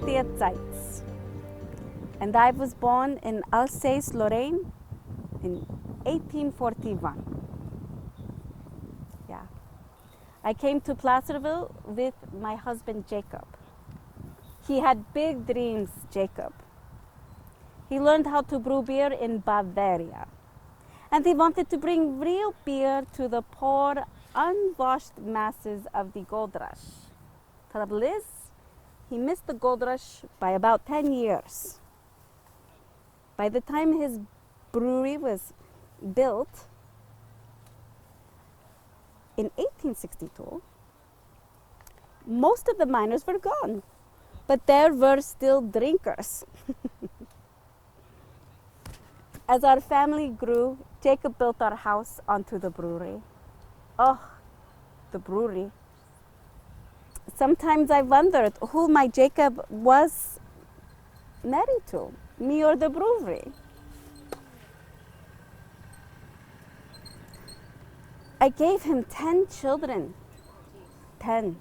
Dorothea Zeisz, and I was born in Alsace, Lorraine in 1841. Yeah. I came to Placerville with my husband Jacob. He had big dreams, Jacob. He learned how to brew beer in Bavaria. And he wanted to bring real beer to the poor, unwashed masses of the gold rush. Trouble is, he missed the gold rush by about 10 years. By the time his brewery was built in 1862, most of the miners were gone, but there were still drinkers. As our family grew, Jacob built our house onto the brewery. Oh, the brewery. Sometimes I wondered who my Jacob was married to, me or the brewery. I gave him 10 children. 10.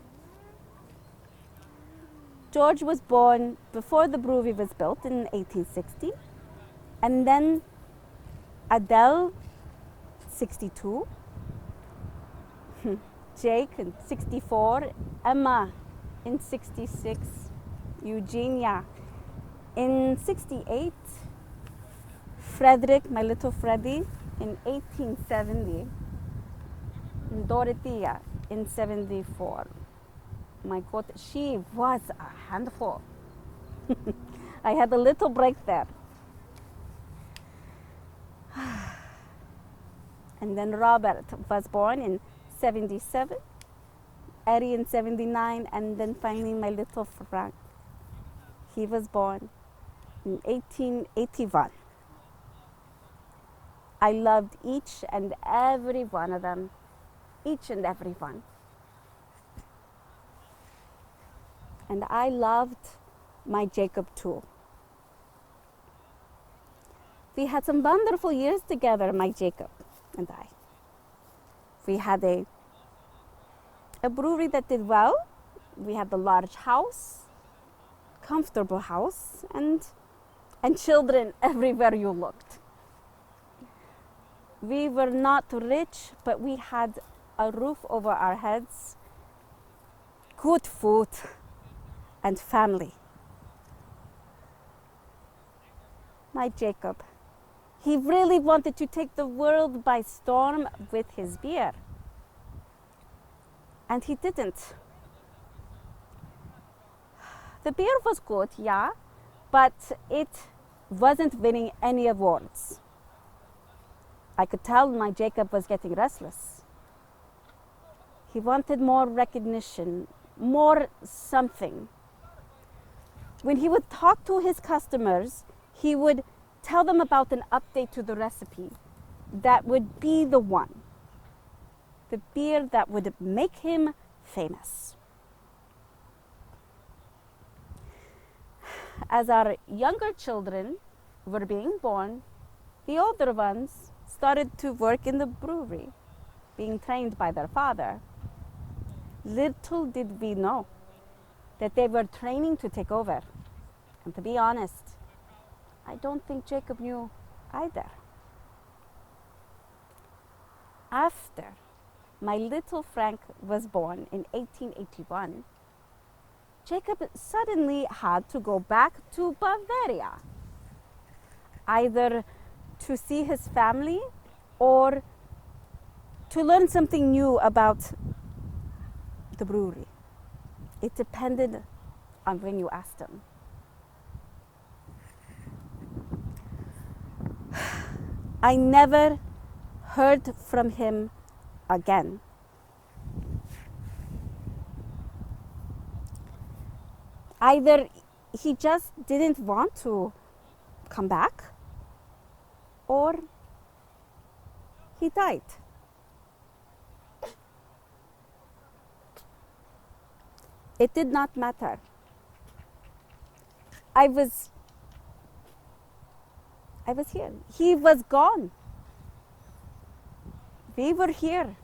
George was born before the brewery was built in 1860, and then Adele, 62, Jake in 64, Emma in 66, Eugenia in 68, Frederick, my little Freddie, in 1870, and Dorothea in 74. My God, she was a handful. I had a little break there. And then Robert was born in 77, Eddie in 79, and then finally my little Frank. He was born in 1881. I loved each and every one of them, each and every one. And I loved my Jacob too. We had some wonderful years together, my Jacob and I. We had a brewery that did well. We had a large house, comfortable house, and children everywhere you looked. We were not rich, but we had a roof over our heads, good food, and family. My Jacob. He really wanted to take the world by storm with his beer. And he didn't. The beer was good, yeah, but it wasn't winning any awards. I could tell my Jacob was getting restless. He wanted more recognition, more something. When he would talk to his customers, he would tell them about an update to the recipe that would be the one, the beer that would make him famous. As our younger children were being born, the older ones started to work in the brewery, being trained by their father. Little did we know that they were training to take over. And to be honest, I don't think Jacob knew either. After my little Frank was born in 1881, Jacob suddenly had to go back to Bavaria, either to see his family or to learn something new about the brewery. It depended on when you asked him. I never heard from him again. Either he just didn't want to come back, or he died. It did not matter. I was here. He was gone. We were here.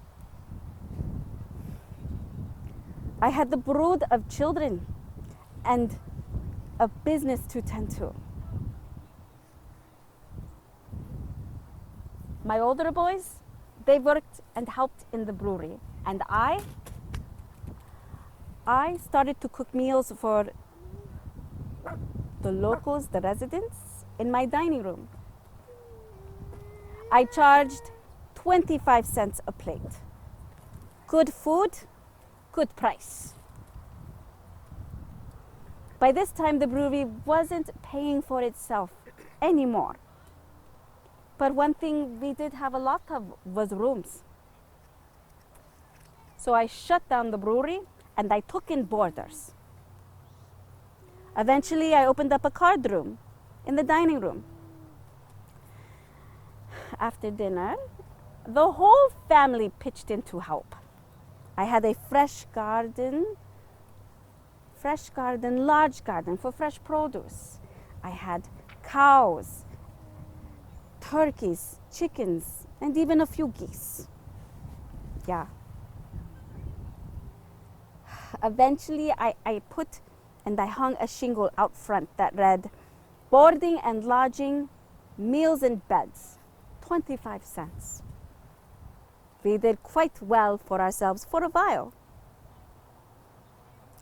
I had the brood of children, and a business to tend to. My older boys, they worked and helped in the brewery, and I started to cook meals for the locals, the residents, in my dining room. I charged 25 cents a plate. Good food, good price. By this time, the brewery wasn't paying for itself anymore. But one thing we did have a lot of was rooms. So I shut down the brewery and I took in boarders. Eventually, I opened up a card room in the dining room. After dinner, the whole family pitched in to help. I had a fresh garden, large garden for fresh produce. I had cows, turkeys, chickens, and even a few geese. Yeah. Eventually, I put and I hung a shingle out front that read, boarding and lodging, meals and beds, 25 cents. We did quite well for ourselves for a while.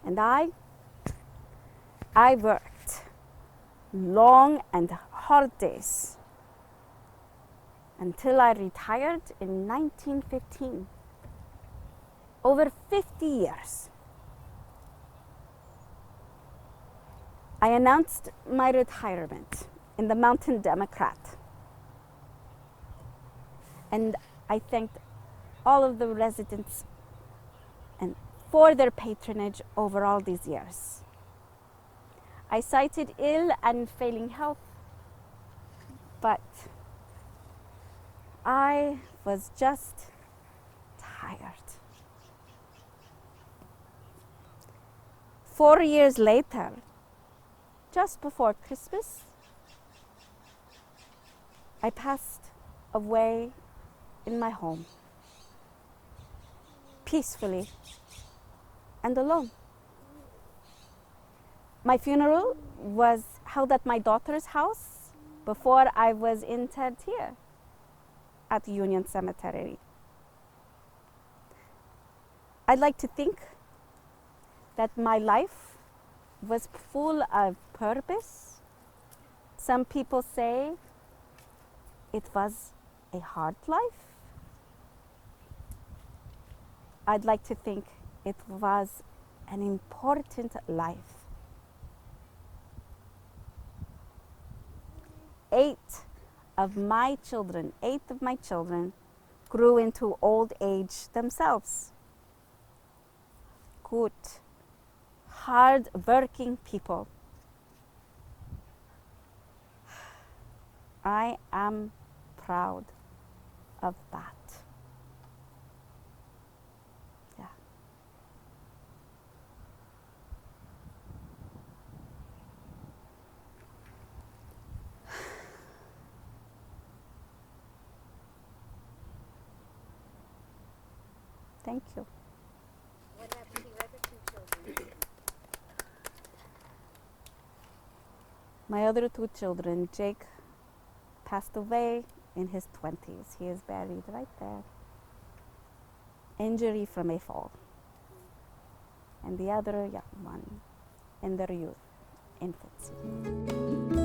And I worked long and hard days until I retired in 1915. Over 50 years. I announced my retirement in the Mountain Democrat. And I thanked all of the residents and for their patronage over all these years. I cited ill and failing health, but I was just tired. 4 years later, just before Christmas, I passed away in my home, peacefully and alone. My funeral was held at my daughter's house before I was interred here at Union Cemetery. I'd like to think that my life was full of purpose. Some people say it was a hard life. I'd like to think it was an important life. 8 of my children grew into old age themselves. Good, hard-working people. I am proud of that. Yeah. Thank you. What happened to your other 2 children? My other 2 children, Jake passed away in his 20s. He is buried right there. Injury from a fall. And the other young one in their youth, infancy.